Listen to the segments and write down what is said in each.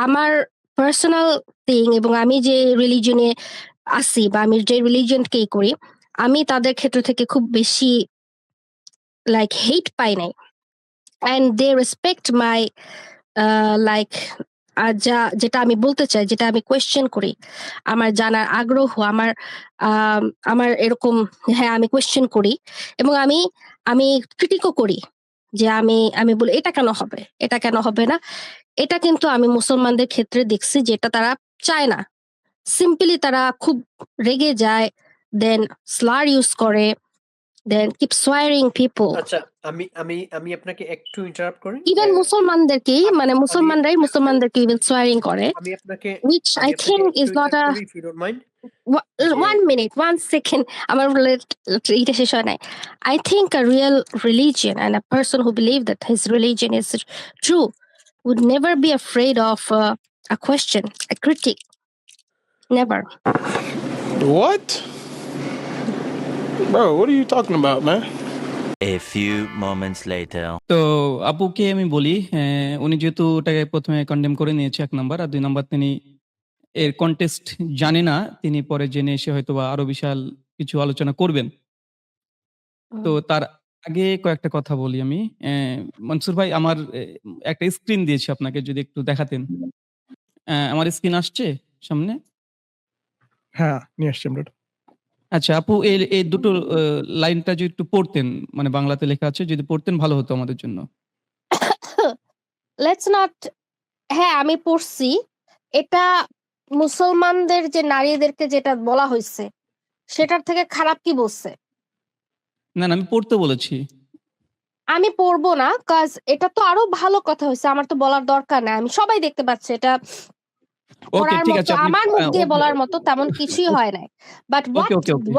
আমার personal thing এবং আমি যে রিলিজনে আছি বা আমি যে রিলিজনকেই করি, আমি তাদের ক্ষেত্র থেকে খুব বেশি লাইক হেট পাই নাই। And they respect my like যেটা আমি বলতে চাই, যেটা আমি কোয়েশ্চেন করি, আমার জানার আগ্রহ, আমার এরকম, হ্যাঁ আমি কোয়েশ্চেন করি এবং আমি আমি ক্রিটিকও করি যে আমি বলি এটা কেন হবে, এটা কেন হবে না। এটা কিন্তু আমি মুসলমানদের ক্ষেত্রে দেখছি যেটা তারা চায় না। সিম্পলি তারা খুব রেগে যায়, দেন স্লার ইউজ করে, দেন কিপ সোয়ারিং পিপল। আচ্ছা, আমি আমি আমি আপনাকে একটু ইন্টারাপ্ট করি। ইভেন মুসলমানদেরকেই, মানে মুসলমানদেরকে ইভেন সোয়ারিং করে, আমি আপনাকে which I think একটু is not ইন্টারাপ্ট a করি, if you don't mind. 1 minute 1 second আমার এটা শেষ হয় নাই। I think a real religion and a person who believe that his religion is true would never be afraid of a question, a critic. Never. What? Bro, what are you talking about, man? A few moments later. তো আপুকে আমি বলি, উনি যেহেতু ওটাকে প্রথমে condemn করে নিয়েছে 1 নাম্বার, আর 2 নাম্বার তিনি এর কনটেক্সট জানে না, তিনি পরে জেনে এসে হয়তোবা আরো বিশাল কিছু আলোচনা করবেন। তো তার আগে কয়েকটা কথা বলি আমি। মনসুর ভাই, আমার একটা স্ক্রিন দিয়েছি আপনাকে, যদি একটু দেখাতেন। আমার স্ক্রিন আসছে সামনে? হ্যাঁ, নিয়ে আসছি আমরা। আচ্ছা আপু, এই দুটো লাইনটা যদি একটু পড়তেন, মানে বাংলাতে লেখা আছে, যদি পড়তেন ভালো হতো আমাদের জন্য। লেটস নট, হ্যাঁ আমি পড়ছি। এটা মুসলমানদের যে নারীদেরকে যেটা বলা হয়েছে সেটার থেকে খারাপ কি বলছে? না, আমি পড়তে বলেছি। আমি পড়বো না, কাজ এটা তো আরো ভালো কথা হয়েছে, আমার তো বলার দরকার নাই, আমি সবাই দেখতে পাচ্ছে এটা। ওকে, ঠিক আছে। আমার মুখ দিয়ে বলার মতো তেমন কিছুই হয় নাই। But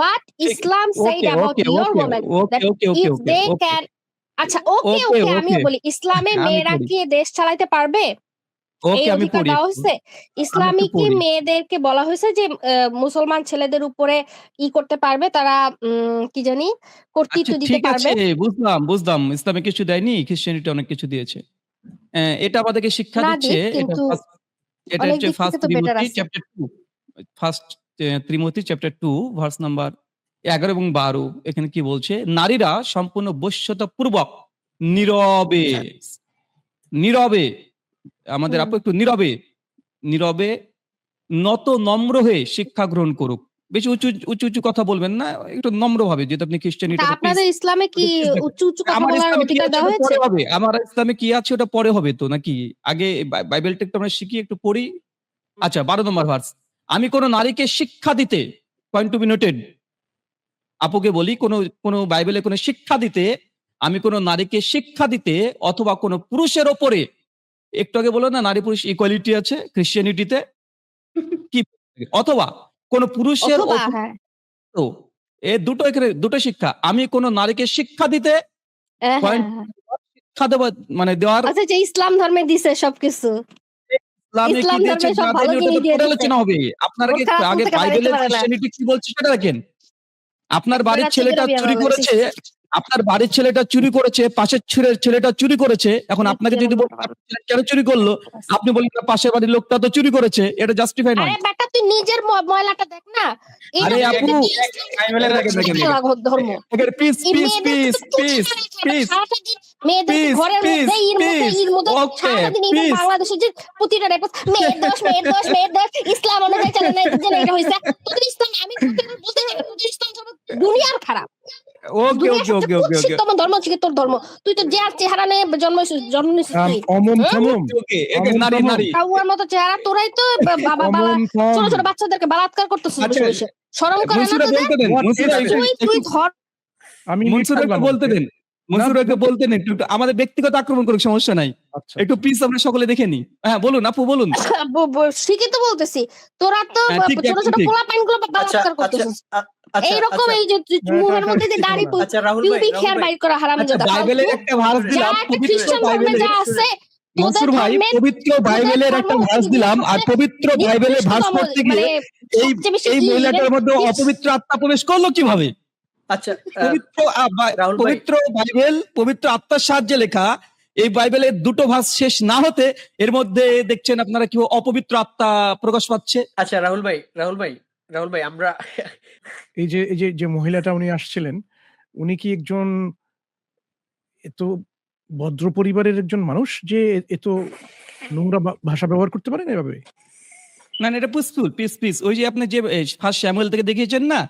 what Islam said about your woman that if they can, আচ্ছা ওকে আমিও বলি, ইসলামে মেয়েরা কি দেশ চালাইতে পারবে? এই অধিকার দেওয়া হয়েছে। ইসলামী কি মেয়েদেরকে বলা হয়েছে যে মুসলমান ছেলেদের উপরে করতে পারবে, তারা কি জানি কর্তৃত্ব দিতে পারবে? বুঝলাম। ইসলামে কিছু দেয়নি, খ্রিস্টানিটি অনেক কিছু দিয়েছে। এটা আমাদেরকে শিক্ষা দিচ্ছে। এটা হচ্ছে ফার্স্ট তিমোথী চ্যাপ্টার 2 ভার্স নাম্বার 11 এবং 12। এখানে কি বলছে? নারীরা সম্পূর্ণ বশ্যতা পূর্বক নীরবে, আমাদের আপু একটু নীরবে নত নম্র হয়ে শিক্ষা গ্রহণ করুক। বেশি উঁচু কথা বলবেন না, একটু নম্র ভাবে। যেহেতু আপনি খ্রিস্টানিটি, আপনাদের ইসলামে কি উঁচু কথা বলার অধিকার দেওয়া হয়েছে? আমার ইসলামে কি আছে ওটা পরে হবে তো, নাকি আগে বাইবেলটা একটু আমরা শিখি, একটু পড়ি। আচ্ছা, 12 নম্বর ভার্স। আমি কোন নারীকে শিক্ষা দিতে, পয়েন্ট টু বি নোটেড, আপুকে বলি, কোন বাইবেলে কোন শিক্ষা দিতে, আমি কোন নারীকে শিক্ষা দিতে অথবা কোন পুরুষের ওপরে, একটু আগে বলো না নারী পুরুষ ইকুয়ালিটি আছে খ্রিস্টানিটিতে, কি অথবা কোন পুরুষের দুটো, এখানে দুটো শিক্ষা। আমি কোন নারীকে শিক্ষা দিতে, শিক্ষা দেওয়া মানে দেওয়ার, আচ্ছা যে ইসলাম ধর্মে দিছে সবকিছু, ইসলাম ধর্মে সব ভালো জিনিস দিয়ে দিয়েছে। আলোচনা হবে। আপনার আগে বাইবেলের খ্রিস্টানিটি কি বলছে সেটা দেখেন। আপনার বাড়ির ছেলেটা চুরি করেছে, পাশের ছেলেটা চুরি করেছে। এখন আপনাকে যদি বলি কেন চুরি করলো, আপনি বলেন পাশের বাড়ির লোকটা তো চুরি করেছে, এটা জাস্টিফাই নয়। আরে বেটা তুই নিজের ময়লাটা দেখ না। আরে আপু, ধর্ম প্লিজ মেয়েদের ঘরের মধ্যে বাংলাদেশের যে প্রতিটা মেয়ের দোষ ইসলাম অনুযায়ী চলে না, এটা হয়েছে তোদের ইসলাম। আমি বলতে চাই তোদের ইসলাম ধর্ম দুনিয়ার খারাপ। ওকে তোমার ধর্ম হচ্ছে তোর ধর্ম, তুই তো যে চেহারা নিয়ে জন্ম নিছিস কাউয়ার মতো চেহারা, তোরাই তো ছোট ছোট বাচ্চাদেরকে বলাৎকার করতেছিস বসে বসে। শরম করে না তোদের? তুই ধর, আমি মনসুরকে বলতে নেই, একটু আমাদের ব্যক্তিগত আক্রমণ করুক, সমস্যা নাই। একটু প্লিজ আমরা সকলে দেখে নি। হ্যাঁ বলুন আপু, বলুন। ঠিকই তো বলতেছি, তোরা তো ছোট ছোট পোলাপাইনগুলো বলাৎকার করতেছিস। এইরকম এই যে মুখের মধ্যে যে দাড়ি পিউবিক হেয়ার বাইর করা হারামজাদা। বাইবেলের একটা ভার্স দিলাম, পবিত্র বাইবেলে যা আছে মনসুর ভাই, পবিত্র বাইবেলের একটা ভার্স দিলাম, আর পবিত্র বাইবেলের ভার্স পড়তে গিয়ে এই মহিলাটার মধ্যে অপবিত্র আত্মা প্রবেশ করলো কিভাবে? আচ্ছা, পবিত্র বাইবেল পবিত্র আত্মার সাহায্যে লেখা, এই বাইবেলের দুটো ভার্স শেষ না হতে এর মধ্যে দেখছেন আপনারা কি অপবিত্র আত্মা প্রকাশ পাচ্ছে। আচ্ছা রাহুল ভাই আমরা এই যে মহিলাটা উনি আসছিলেন, উনি কি একজন এত ভদ্র পরিবারের একজন মানুষ যে এত নোংরা ভাষা ব্যবহার করতে পারেন এভাবে? না না, এটা পিসফুল, পিস। ওই যে আপনি যে ফার্স্ট স্যামুয়েল থেকে দেখিয়েছেন না,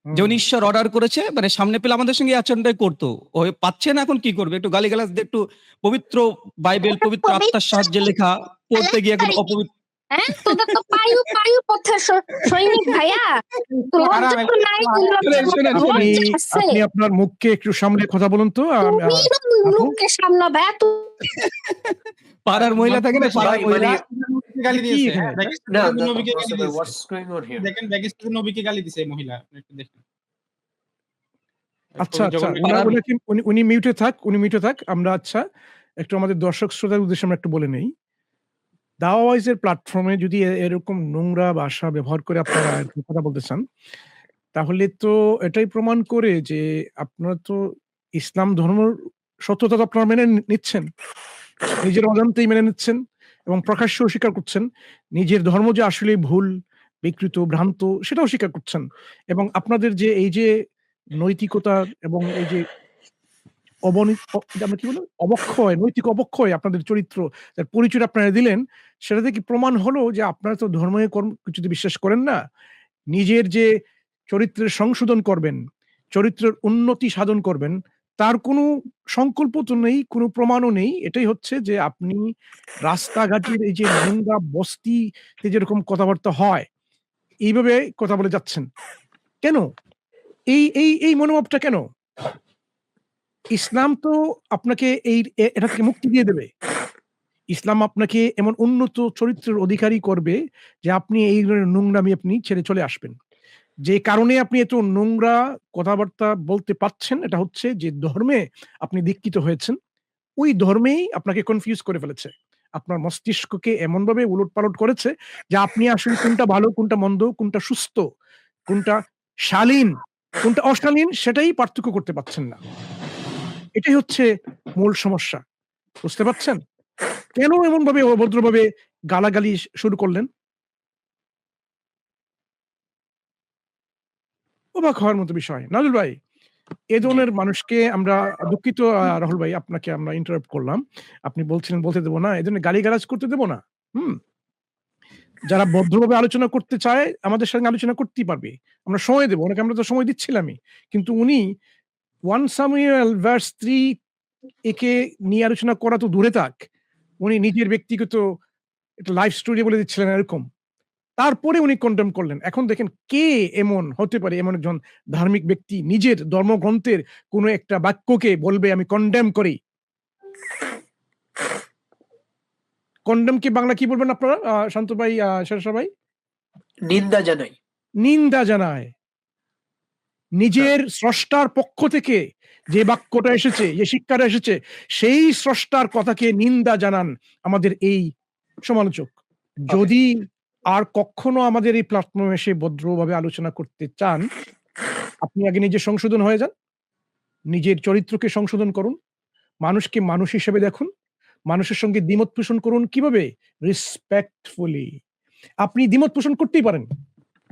যে উনি ঈশ্বর অর্ডার করেছে, মানে সামনে পেলে আমাদের সঙ্গে এই আচরণটাই করতো। ও পাচ্ছে না, এখন কি করবে? একটু গালিগালাজ দিয়ে একটু পবিত্র বাইবেল, পবিত্র আত্মার সাহায্যে লেখা পড়তে গিয়ে এখন অপবিত্র। হ্যাঁ, তোদের তো পায়ু পথের সৈনিক ভাইয়া, লজ্জা তো নাই, লজ্জা আছে? আপনি আপনার মুখকে একটু সামনে কথা বলুন তো। তুমি লোককে সামলাবে এত? পাড়ার মহিলা থাকে না, পাড়ার ভাই, মহিলা মানে কি এখানে? না নবীকে গালি দিয়েছে। হোয়াটস গোইং অন হিয়ার? দেখেন ব্যাগেস্টার নবীকে গালি দিছে এই মহিলা, আপনি একটু দেখেন। আচ্ছা আচ্ছা, যখন- উনি মিউটে থাক। আমরা আচ্ছা একটু আমাদের দর্শক শ্রোতার উদ্দেশ্যে আমরা একটু বলে নেই, দাওয়াইজের প্ল্যাটফর্মে যদি এরকম নোংরা ভাষা ব্যবহার করে আপনারা এরকম কথা বলতে চান, তাহলে তো এটাই প্রমাণ করে যে আপনারা তো ইসলাম ধর্মের সত্যতা তো আপনারা মেনে নিচ্ছেন, নিজের অজান্তেই মেনে নিচ্ছেন এবং প্রকাশ্যে অস্বীকার করছেন। নিজের ধর্ম যে আসলে ভুল, বিকৃত, ভ্রান্ত, সেটাও স্বীকার করছেন। এবং আপনাদের যে এই যে নৈতিকতা এবং এই যে আমরা কি বলি অবক্ষয়, নৈতিক অবক্ষয়, আপনাদের চরিত্র, তার পরিচয় আপনারা দিলেন, সেটা থেকে প্রমাণ হলো যে আপনারা তো ধর্মীয় কিছুতে বিশ্বাস করেন না। নিজের যে চরিত্রের সংশোধন করবেন, চরিত্রের উন্নতি সাধন করবেন, তার কোনো সংকল্প তো নেই, কোনো প্রমাণও নেই। এটাই হচ্ছে যে আপনি রাস্তাঘাটের এই যে নোংরা বস্তিতে যেরকম কথাবার্তা হয়, এইভাবে কথা বলে যাচ্ছেন কেন? এই মনোভাবটা কেন? ইসলাম তো আপনাকে এটা থেকে মুক্তি দিয়ে দেবে। ইসলাম আপনাকে এমন উন্নত চরিত্রের অধিকারী করবে যে আপনি এই ধরনের নোংরামি আপনি ছেড়ে চলে আসবেন। যে কারণে আপনি এত নোংরা কথাবার্তা বলতে পারছেন, এটা হচ্ছে যে ধর্মে আপনি দীক্ষিত হয়েছেন, ওই ধর্মেই আপনাকে কনফিউজ করে ফেলেছে। আপনার মস্তিষ্ককে এমনভাবে উলটপালট করেছে যে আপনি আসলে কোনটা ভালো, কোনটা মন্দ, কোনটা সুস্থ, কোনটা শালীন, কোনটা অশালীন, সেটাই পার্থক্য করতে পারছেন না। এটাই হচ্ছে মূল সমস্যা। বুঝতে পারছেন? কেন এমনভাবে অভদ্রভাবে গালাগালি শুরু করলেন? অবাক হওয়ার মতো বিষয়। নাজুল ভাই, এ ধরনের মানুষকে আমরা দুঃখিত রাহুল ভাই, আপনাকে আমরা ইন্টারাপ্ট করলাম। আপনি বলছিলেন বলতে দেব না, এজন্য গালিগালাজ করতে দেব না। যারা ভদ্রভাবে আলোচনা করতে চায় আমাদের সঙ্গে আলোচনা করতেই পারবে। আমরা সময় দেব, ওনাকে আমরা তো সময় দিচ্ছিলামই। কিন্তু উনি 1 সামুয়েল ভার্স 3 একে নিয়ে আলোচনা করা তো দূরে থাক, উনি নিজের ব্যক্তিগত একটা লাইফ স্টোরি বলে দিচ্ছিলেন এরকম। তারপরে উনি কন্ডেম করলেন। এখন দেখেন কে এমন হতে পারে, এমন একজন ধার্মিক ব্যক্তি নিজের ধর্মগ্রন্থের কোন একটা বাক্যকে বলবে আমি কন্ডেম করি। কন্ডেম কি বাংলা কি বলবেন আপনারা? শান্ত ভাই, শেরশাহ ভাই? নিন্দা জানাই। নিন্দা জানায়। নিজের স্রষ্টার পক্ষ থেকে যে বাক্যটা এসেছে, যে শিক্ষাটা এসেছে, সেই স্রষ্টার কথাকে নিন্দা জানান আমাদের এই সমালোচক। যদি আর কখনো আমাদের এই প্ল্যাটফর্মে এসে ভদ্রভাবে আলোচনা করতে চান, আপনি আগে নিজে সংশোধন হয়ে যান, নিজের চরিত্রকে সংশোধন করুন, মানুষকে মানুষ হিসেবে দেখুন, মানুষের সঙ্গে দ্বিমত পোষণ করুন। কিভাবে? রেসপেক্টফুলি। আপনি দ্বিমত পোষণ করতেই পারেন,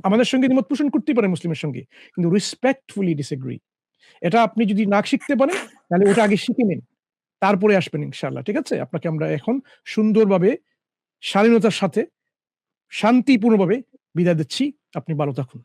আমাদের সঙ্গে দ্বিমত পোষণ করতেই পারেন, মুসলিমের সঙ্গে, কিন্তু রেসপেক্টফুলি ডিসএগ্রি, এটা আপনি যদি না শিখতে পারেন তাহলে ওটা আগে শিখে নিন, তারপরে আসবেন ইনশাআল্লাহ। ঠিক আছে? আপনাকে আমরা এখন সুন্দরভাবে, শালীনতার সাথে, শান্তিপূর্ণভাবে বিদায় দিচ্ছি। আপনি ভালো থাকুন।